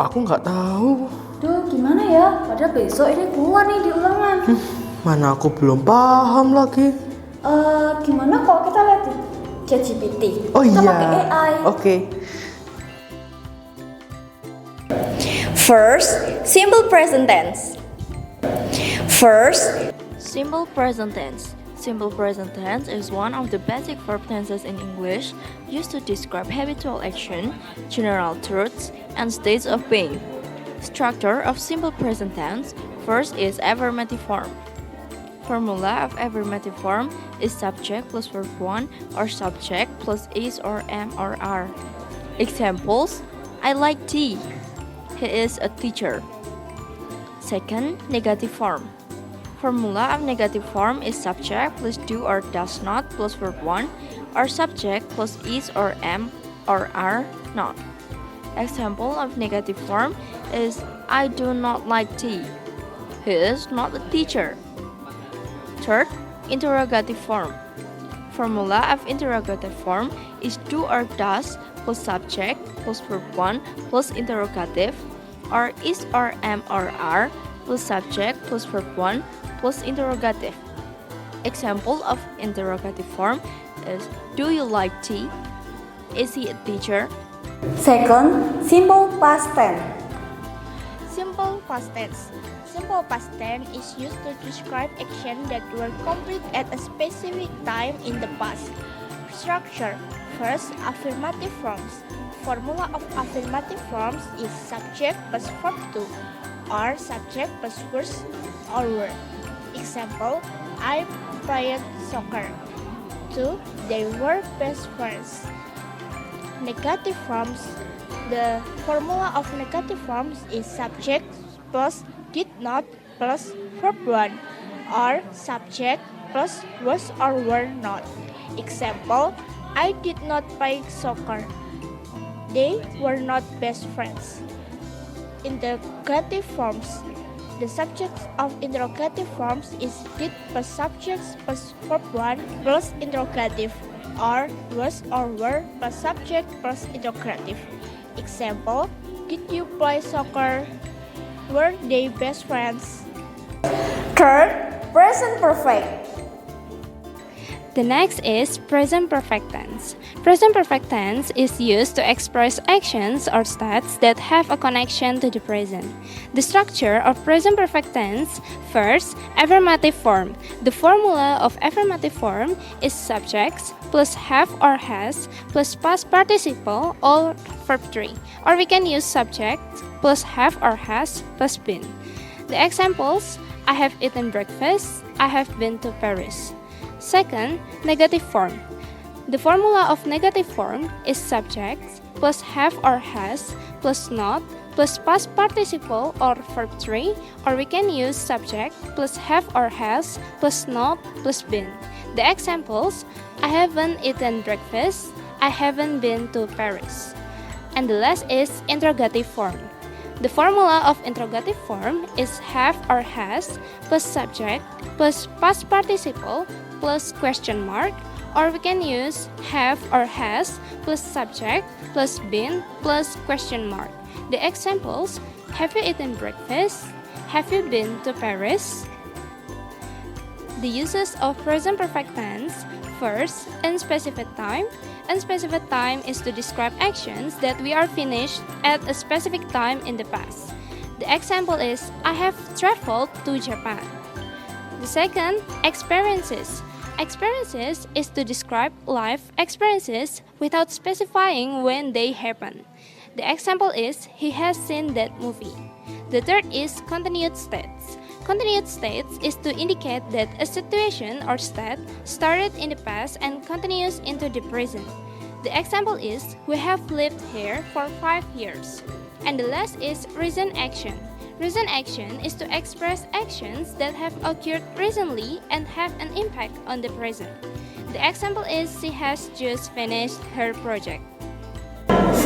aku nggak tahu. Duh, gimana ya? Padahal besok ini keluar nih di ulangan. Mana aku belum paham lagi. Gimana kalau kita lihat di ChatGPT? Oh Kita iya. pakai AI. Oke. First, simple present tense. First, Simple present tense. Simple present tense is one of the basic verb tenses in English used to describe habitual action, general truths, and states of being. Structure of simple present tense. First is affirmative form. Formula of affirmative form is subject plus verb 1 or subject plus is or am or are. Examples: I like tea. He is a teacher. Second, negative form. Formula of negative form is subject plus do or does not plus verb 1 or subject plus is or am or are not. Example of negative form is I do not like tea. He is not a teacher. Third, interrogative form. Formula of interrogative form is do or does plus subject plus verb 1 plus interrogative or is or am or are plus subject plus verb 1 plus interrogative. Example of interrogative form is do you like tea? Is he a teacher? Second, simple past tense. Simple past tense. Simple past tense is used to describe action that were complete at a specific time in the past. Structure. First, affirmative forms. Formula of affirmative forms is subject plus verb 2 or subject plus was or were. Example, I played soccer. 2. They were best friends. Negative forms. The formula of negative forms is subject plus did not plus verb 1 or subject plus was or were not. Example, I did not play soccer. They were not best friends. Interrogative forms. The subject of interrogative forms is did plus subjects plus verb 1 plus interrogative or was or were plus subject plus interrogative. Example, did you play soccer? Were they best friends? Third, present perfect. The next is present perfect tense. Present perfect tense is used to express actions or states that have a connection to the present. The structure of present perfect tense: first, affirmative form. The formula of affirmative form is subjects plus have or has plus past participle or verb 3. Or we can use subject plus have or has plus been. The examples: I have eaten breakfast, I have been to Paris. Second, negative form. The formula of negative form is subjects plus have or has plus not plus past participle or verb 3, or we can use subject plus have or has plus not plus been. The examples: I haven't eaten breakfast, I haven't been to Paris. And the last is interrogative form. The formula of interrogative form is have or has plus subject plus past participle plus question mark, or we can use have or has plus subject plus been plus question mark. The examples: have you eaten breakfast? Have you been to Paris? The uses of present perfect tense: first, unspecified time. Unspecified time is to describe actions that we are finished at a specific time in the past. The example is I have traveled to Japan. The second, experiences. Experiences is to describe life experiences without specifying when they happen. The example is he has seen that movie. The third is continued states. Continued states is to indicate that a situation or state started in the past and continues into the present. The example is we have lived here for 5 years. And the last is recent action. Recent action is to express actions that have occurred recently and have an impact on the present. The example is she has just finished her project.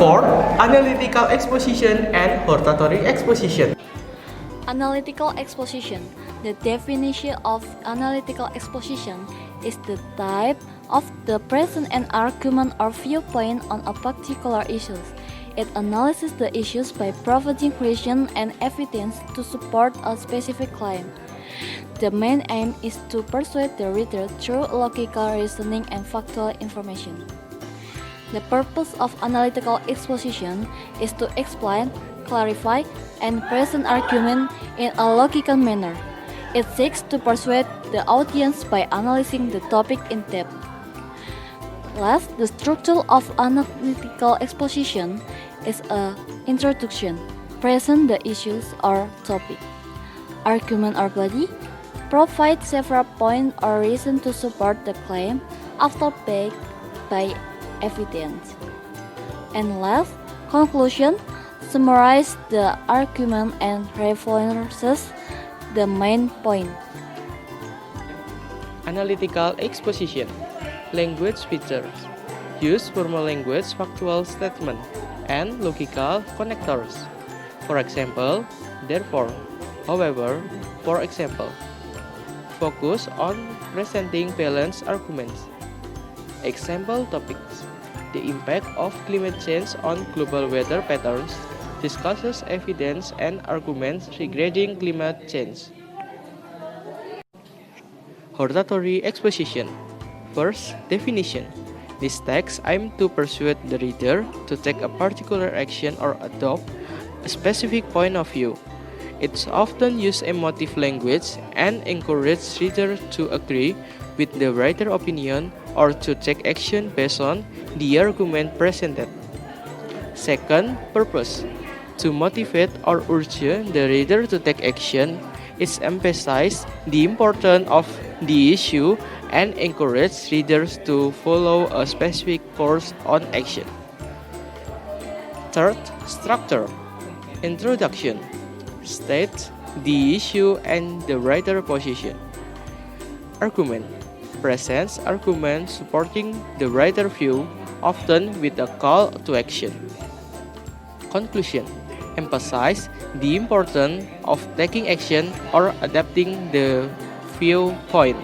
Fourth, analytical exposition and hortatory exposition. Analytical exposition. The definition of analytical exposition is the type of the present an argument or viewpoint on a particular issue. It analyzes the issues by providing reason and evidence to support a specific claim. The main aim is to persuade the reader through logical reasoning and factual information. The purpose of analytical exposition is to explain, clarify, and present argument in a logical manner. It seeks to persuade the audience by analyzing the topic in depth. Last, the structure of analytical exposition is an introduction, present the issues or topic. Argument or body, provide several points or reasons to support the claim after backed by evidence. And last, conclusion, summarize the argument and reinforces the main point. Analytical exposition. Language features. Use formal language factual statement and logical connectors. For example, therefore, however, for example. Focus on presenting balanced arguments. Example topics. The impact of climate change on global weather patterns, discusses evidence and arguments regarding climate change. Hortatory exposition. First, definition. This text aims to persuade the reader to take a particular action or adopt a specific point of view. It often uses emotive language and encourages readers to agree with the writer's opinion or to take action based on the argument presented. Second, purpose. To motivate or urge the reader to take action, it emphasizes the importance of the issue and encourages readers to follow a specific course on action. Third, structure. Introduction. States the issue and the writer's position. Argument. Presents arguments supporting the writer's view, often with a call to action. Conclusion. Emphasize the importance of taking action or adapting the viewpoint.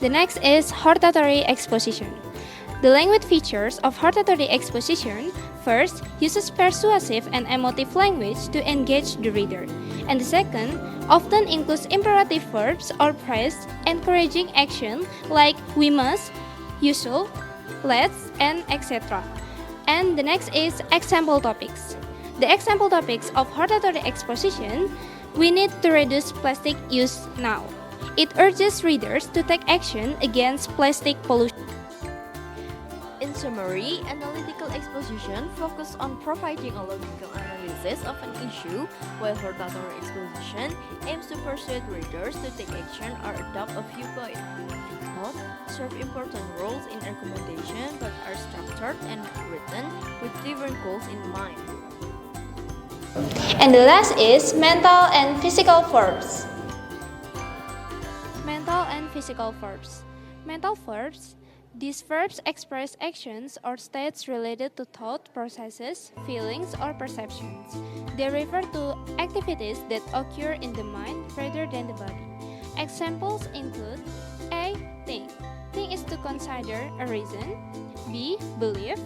The next is hortatory exposition. The language features of hortatory exposition first uses persuasive and emotive language to engage the reader, and the second often includes imperative verbs or phrase encouraging action like we must, you should, let's, and etc. And the next is example topics. The example topics of hortatory exposition: we need to reduce plastic use now. It urges readers to take action against plastic pollution. In summary, analytical exposition focuses on providing a logical analysis of an issue, while hortatory exposition aims to persuade readers to take action or adopt a viewpoint. Both serve important roles in argumentation but are structured and written with different goals in mind. And the last is mental and physical verbs. Mental and physical verbs. Mental verbs. These verbs express actions or states related to thought processes, feelings, or perceptions. They refer to activities that occur in the mind rather than the body. Examples include A. Think. Think is to consider a reason. B. Believe.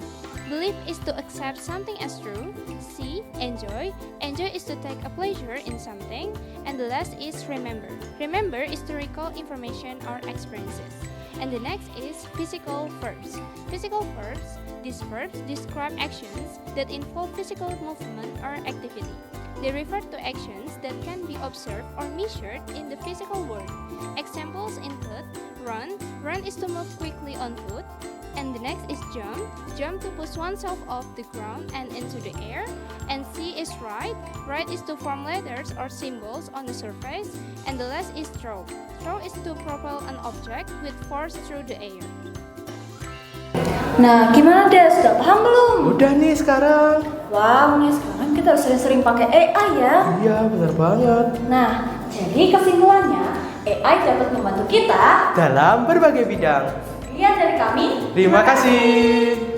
Believe is to accept something as true. C. Enjoy. Enjoy is to take a pleasure in something. And the last is remember. Remember is to recall information or experiences. And the next is physical verbs. Physical verbs. These verbs describe actions that involve physical movement or activity. They refer to actions that can be observed or measured in the physical world. Examples include run. Run is to move quickly on foot. And the next is jump. Jump to push oneself off the ground and into the air. And C is write. Write is to form letters or symbols on the surface. And the last is throw. Throw is to propel an object with force through the air. Nah, gimana Des? Udah paham belum? Udah nih sekarang. Wah, nih sekarang kita harus sering-sering pakai AI ya. Iya, benar banget. Nah, jadi kesimpulannya AI dapat membantu kita Dalam berbagai bidang. Sekian dari kami. Terima kasih.